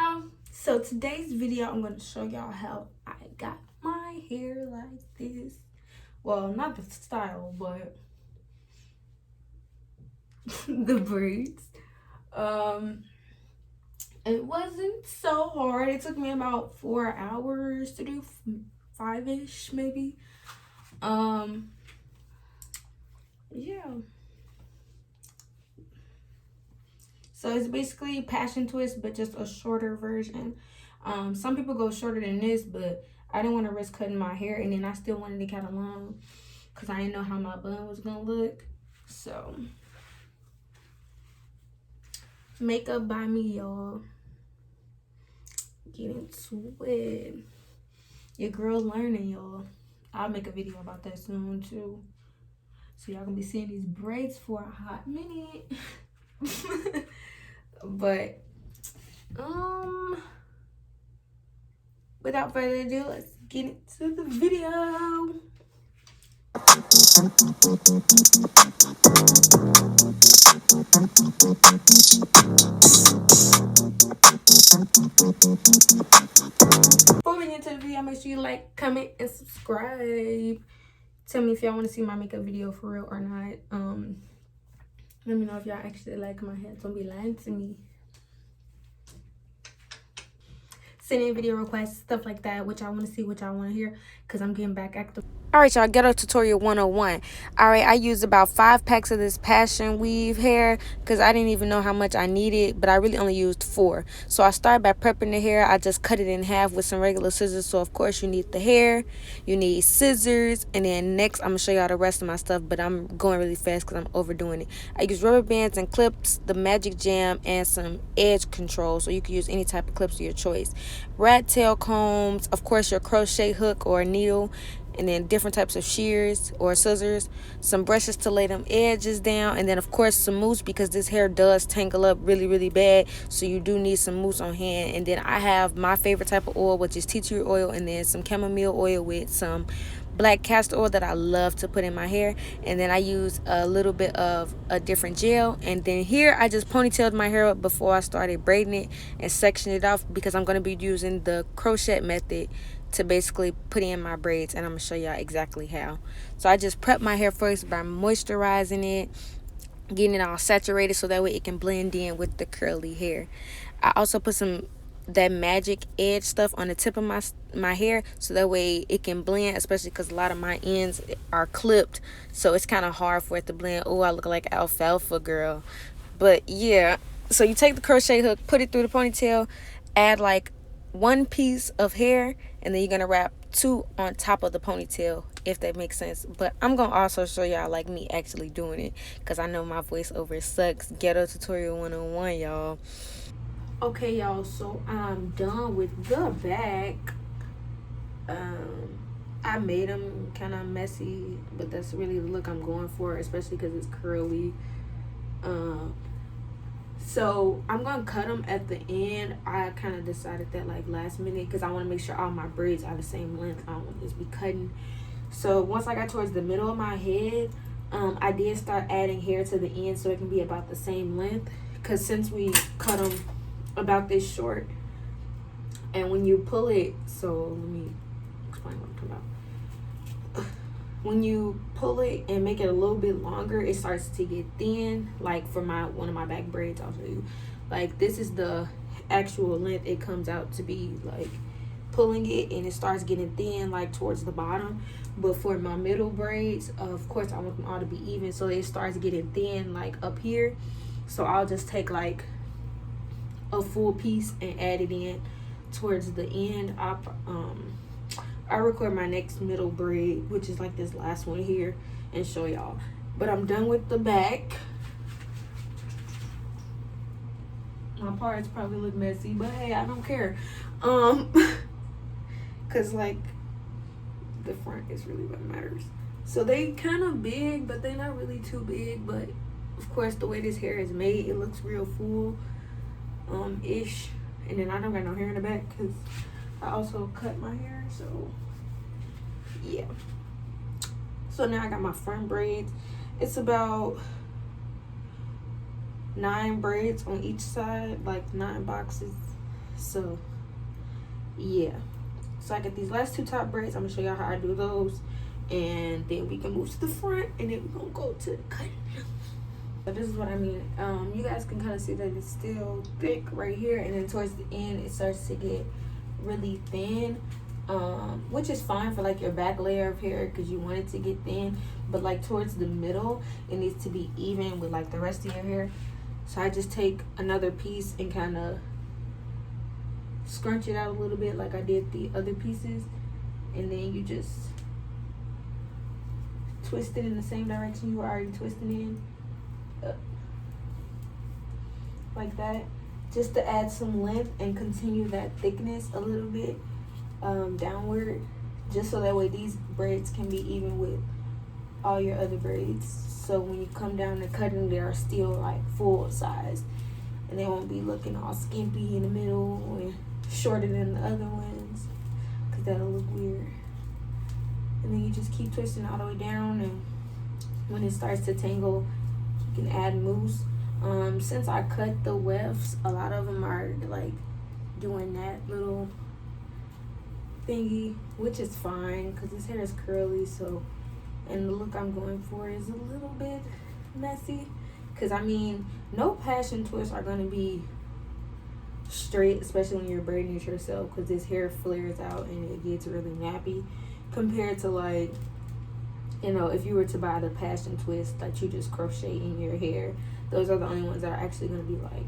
y'all, so today's video I'm going to show y'all how I got my hair like this. Well, not the style, but the braids. It wasn't so hard. It took me about 4 hours to do, 5ish maybe. Yeah, so it's basically passion twist, but just a shorter version. Some people go shorter than this, but I didn't want to risk cutting my hair, and then I still wanted it kind of long because I didn't know how my bun was gonna look. So makeup by me, y'all. Get into it. Your girl learning, y'all. I'll make a video about that soon too, so y'all gonna be seeing these braids for a hot minute. But without further ado, let's get into the video. Before we get into the video, make sure you like, comment, and subscribe. Tell me if y'all want to see my makeup video for real or not. Let me know if y'all actually like my hair. Don't be lying to me. Send in video requests, stuff like that, what y'all want to see, what y'all want to hear, because I'm getting back active. Alright, y'all, ghetto tutorial 101. Alright, I used about 5 packs of this passion weave hair because I didn't even know how much I needed, but I really only used 4. So I started by prepping the hair. I just cut it in half with some regular scissors. So of course you need the hair, you need scissors, and then next I'm gonna show y'all the rest of my stuff, but I'm going really fast because I'm overdoing it. I use rubber bands and clips, the magic jam, and some edge control, so you can use any type of clips of your choice. Rat tail combs, of course your crochet hook or needle, and then different types of shears or scissors, some brushes to lay them edges down, and then of course some mousse because this hair does tangle up really bad, so you do need some mousse on hand. And then I have my favorite type of oil, which is tea tree oil, and then some chamomile oil with some black castor oil that I love to put in my hair. And then I use a little bit of a different gel, and then here I just ponytailed my hair up before I started braiding it and sectioned it off because I'm going to be using the crochet method to basically put in my braids, and I'm gonna show y'all exactly how. So I just prep my hair first by moisturizing it, getting it all saturated so that way it can blend in with the curly hair. I also put some that magic edge stuff on the tip of my hair so that way it can blend, especially because a lot of my ends are clipped, so it's kind of hard for it to blend. Oh, I look like alfalfa girl. But yeah, so you take the crochet hook, put it through the ponytail, add like 1 piece of hair, and then you're gonna wrap 2 on top of the ponytail, if that makes sense. But I'm gonna also show y'all like me actually doing it because I know my voiceover sucks. Ghetto tutorial 101, y'all. Okay, y'all, so I'm done with the back. I made them kind of messy, but that's really the look I'm going for, especially because it's curly. So I'm gonna cut them at the end. I kind of decided that like last minute because I want to make sure all my braids are the same length. I don't want to just be cutting. So once I got towards the middle of my head, I did start adding hair to the end so it can be about the same length, because since we cut them about this short, and when you pull it, so let me explain what I'm talking about. When you pull it and make it a little bit longer, it starts to get thin. Like for one of my back braids, I'll show you. Like this is the actual length it comes out to be, like pulling it, and it starts getting thin like towards the bottom. But for my middle braids, of course I want them all to be even, so it starts getting thin like up here. So I'll just take like a full piece and add it in towards the end. I record my next middle braid, which is like this last one here, and show y'all. But I'm done with the back. My parts probably look messy, but hey, I don't care. Cause like the front is really what matters. So they kind of big, but they're not really too big. But of course, the way this hair is made, it looks real full, ish. And then I don't got no hair in the back because I also cut my hair, so yeah. So now I got my front braids. It's about 9 braids on each side, like 9 boxes. So yeah, so I got these last 2 top braids. I'm gonna show y'all how I do those, and then we can move to the front, and then we're gonna go to the cutting. So this is what I mean. You guys can kind of see that it's still thick right here, and then towards the end it starts to get really thin, which is fine for like your back layer of hair because you want it to get thin, but like towards the middle it needs to be even with like the rest of your hair. So I just take another piece and kind of scrunch it out a little bit like I did the other pieces, and then you just twist it in the same direction you were already twisting in, like that, just to add some length and continue that thickness a little bit downward, just so that way these braids can be even with all your other braids, so when you come down to cutting they are still like full size and they won't be looking all skimpy in the middle or shorter than the other ones, because that'll look weird. And then you just keep twisting all the way down, and when it starts to tangle you can add mousse. Since I cut the wefts, a lot of them are like doing that little thingy, which is fine because this hair is curly, so, and the look I'm going for is a little bit messy, because I mean no passion twists are going to be straight, especially when you're braiding it yourself, because this hair flares out and it gets really nappy compared to like, you know, if you were to buy the passion twist that you just crochet in your hair. Those are the only ones that are actually going to be like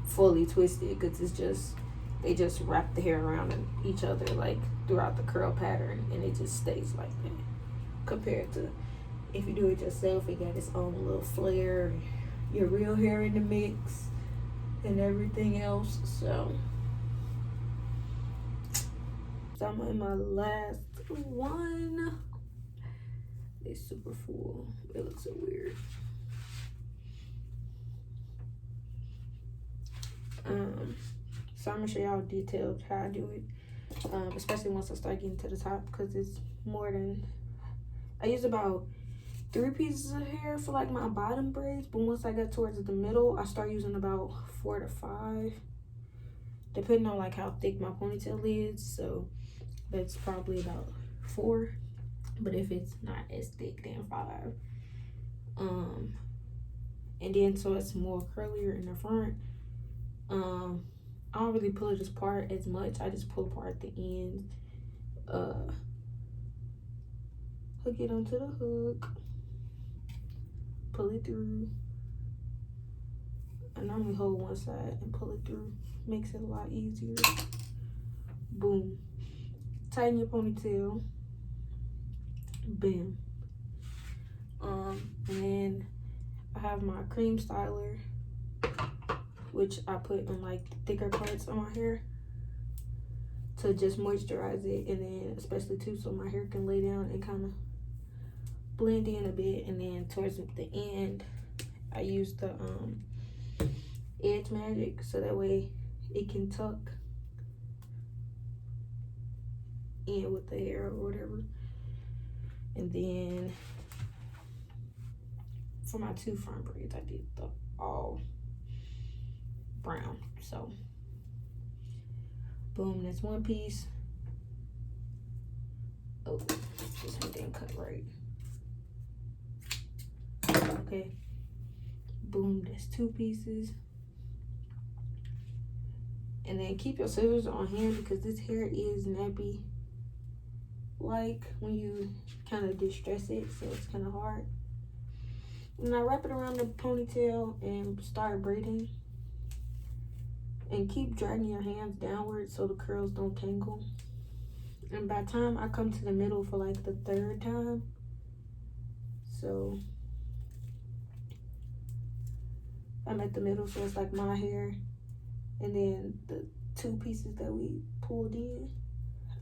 fully twisted, because it's just, they just wrap the hair around each other like throughout the curl pattern, and it just stays like that. Compared to if you do it yourself, it got its own little flair, your real hair in the mix and everything else. So I'm in my last one. It's super full. It looks so weird. So I'm gonna show y'all detailed how I do it, especially once I start getting to the top, because it's more than, I use about 3 pieces of hair for like my bottom braids, but once I get towards the middle I start using about 4 to 5, depending on like how thick my ponytail is. So that's probably about 4, but if it's not as thick, then 5. And then so it's more curlier in the front. I don't really pull it apart as much. I just pull apart the ends, hook it onto the hook, pull it through. I normally hold one side and pull it through, makes it a lot easier. Boom. Tighten your ponytail. Bam. And then I have my cream styler, which I put on like the thicker parts of my hair to just moisturize it, and then especially too so my hair can lay down and kind of blend in a bit. And then towards the end I use the Edge Magic, so that way it can tuck in with the hair or whatever. And then for my 2 front braids I did the all brown. So boom, that's one piece. Oh, this one didn't cut right. Okay, boom, that's 2 pieces. And then keep your scissors on hand, because this hair is nappy like when you kind of distress it, so it's kind of hard. And I wrap it around the ponytail and start braiding. And keep dragging your hands downward so the curls don't tangle. And by the time I come to the middle for like the 3rd time, so I'm at the middle, so it's like my hair and then the 2 pieces that we pulled in,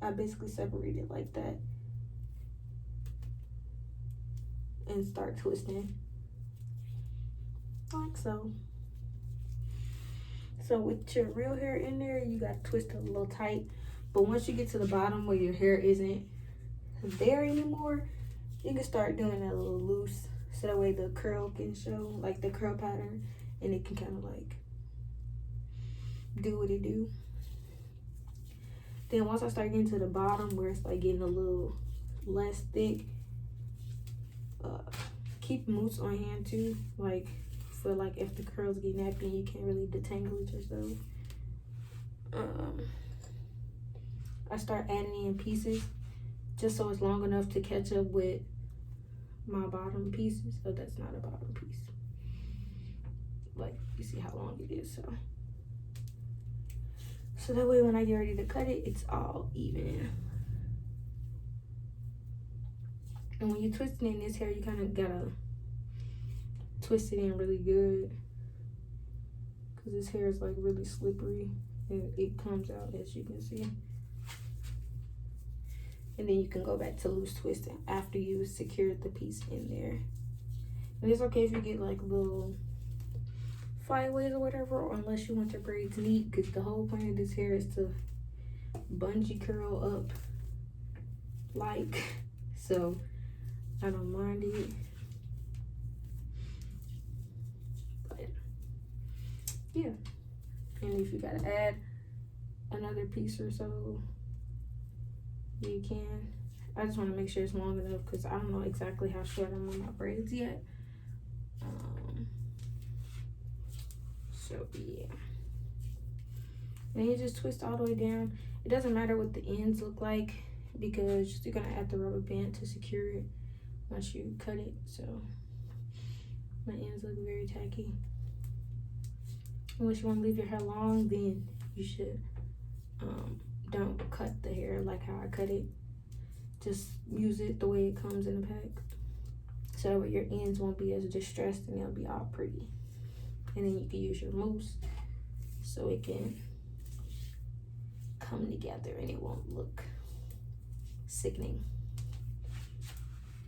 I basically separate it like that and start twisting like so. So with your real hair in there, you got to twist it a little tight. But once you get to the bottom where your hair isn't there anymore, you can start doing that a little loose, so that way the curl can show, like the curl pattern, and it can kind of like do what it do. Then once I start getting to the bottom where it's like getting a little less thick, keep mousse on hand too. Like, for like if the curls get nappy and you can't really detangle it yourself. I start adding in pieces just so it's long enough to catch up with my bottom pieces. So that's not a bottom piece. Like, you see how long it is, so that way when I get ready to cut it, it's all even. And when you're twisting in this hair, you kind of gotta twist it in really good, because this hair is like really slippery and it comes out, as you can see. And then you can go back to loose twisting after you secured the piece in there. And it's okay if you get like little flyaways or whatever, or unless you want your braids neat, because the whole point of this hair is to bungee curl up like so. I don't mind it, but yeah. And if you gotta add another piece or so, you can. I just want to make sure it's long enough, because I don't know exactly how short I'm on my braids yet. So yeah, and you just twist all the way down. It doesn't matter what the ends look like, because you're gonna add the rubber band to secure it once you cut it. So my ends look very tacky. Unless you want to leave your hair long, then you should don't cut the hair like how I cut it. Just use it the way it comes in the pack, so that way your ends won't be as distressed and they'll be all pretty. And then you can use your mousse so it can come together and it won't look sickening.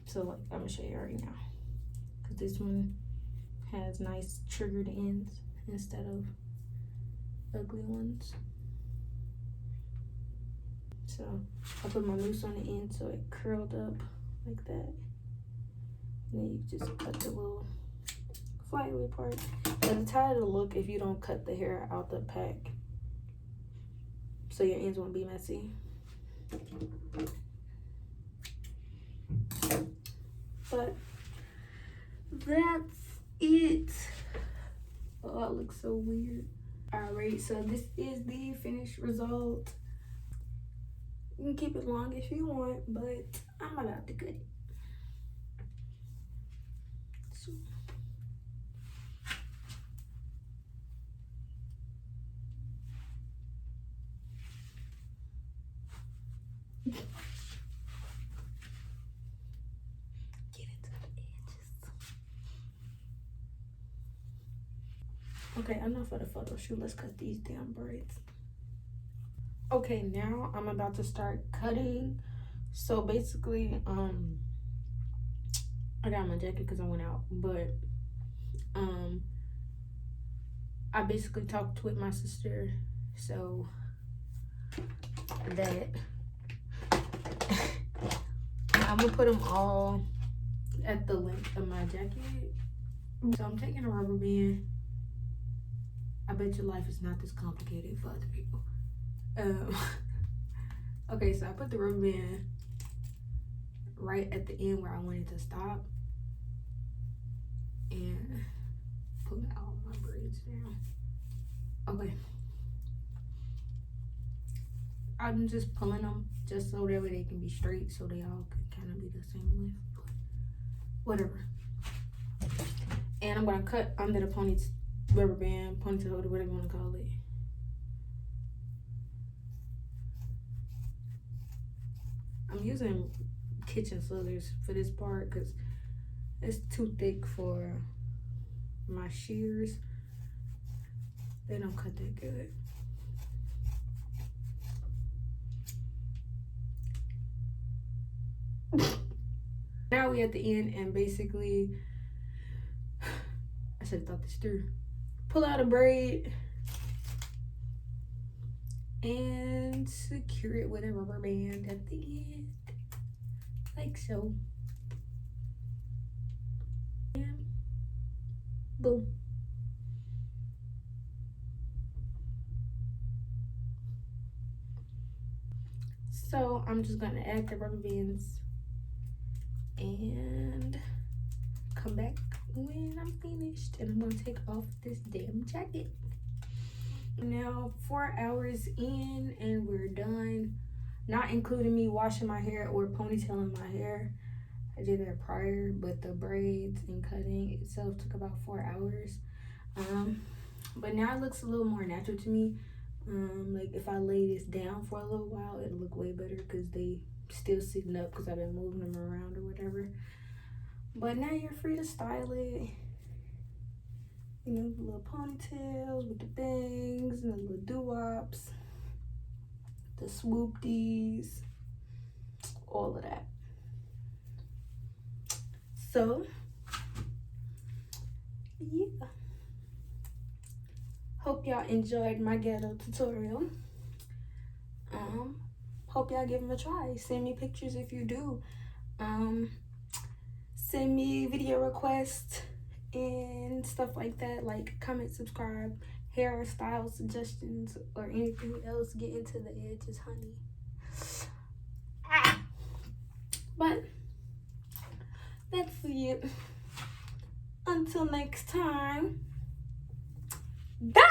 So like, I'm gonna show you right now, because this one has nice triggered ends instead of ugly ones. So I put my mousse on the end so it curled up like that. And then you just cut the little flyaway part. And it's tired to look if you don't cut the hair out the pack, so your ends won't be messy. But that's it. Oh, I look so weird. Alright, so this is the finished result. You can keep it long if you want, but I'm about to cut it. So. Okay, enough of the photo shoot. Let's cut these damn braids. Okay, now I'm about to start cutting. So basically, I got my jacket because I went out, but I basically talked with my sister so that I'm gonna put them all at the length of my jacket. So I'm taking a rubber band. I bet your life is not this complicated for other people. Okay, so I put the rubber band right at the end where I wanted to stop and pull all my braids down. Okay, I'm just pulling them just so that way they can be straight, so they all can kind of be the same length, but whatever. And I'm gonna cut under the rubber band, ponytail holder, whatever you want to call it. I'm using kitchen scissors for this part because it's too thick for my shears. They don't cut that good. Now we at the end, and basically, I should have thought this through. Pull out a braid and secure it with a rubber band at the end, like so. And boom. So I'm just gonna add the rubber bands and come back when I'm finished, and I'm gonna take off this damn jacket. Now 4 hours in and we're done, not including me washing my hair or ponytailing my hair. I did that prior, but the braids and cutting itself took about 4 hours. But now it looks a little more natural to me. Like if I lay this down for a little while, it'll look way better because they still sitting up because I've been moving them around or whatever. But now you're free to style it. You know, the little ponytails with the bangs and the little doo-wops, the swoopties, all of that. So, yeah. Hope y'all enjoyed my ghetto tutorial. Hope y'all give them a try. Send me pictures if you do. Send me video requests and stuff like that, like comment, subscribe, hairstyle suggestions, or anything else. Get into the edges, honey. But that's it. Until next time, bye.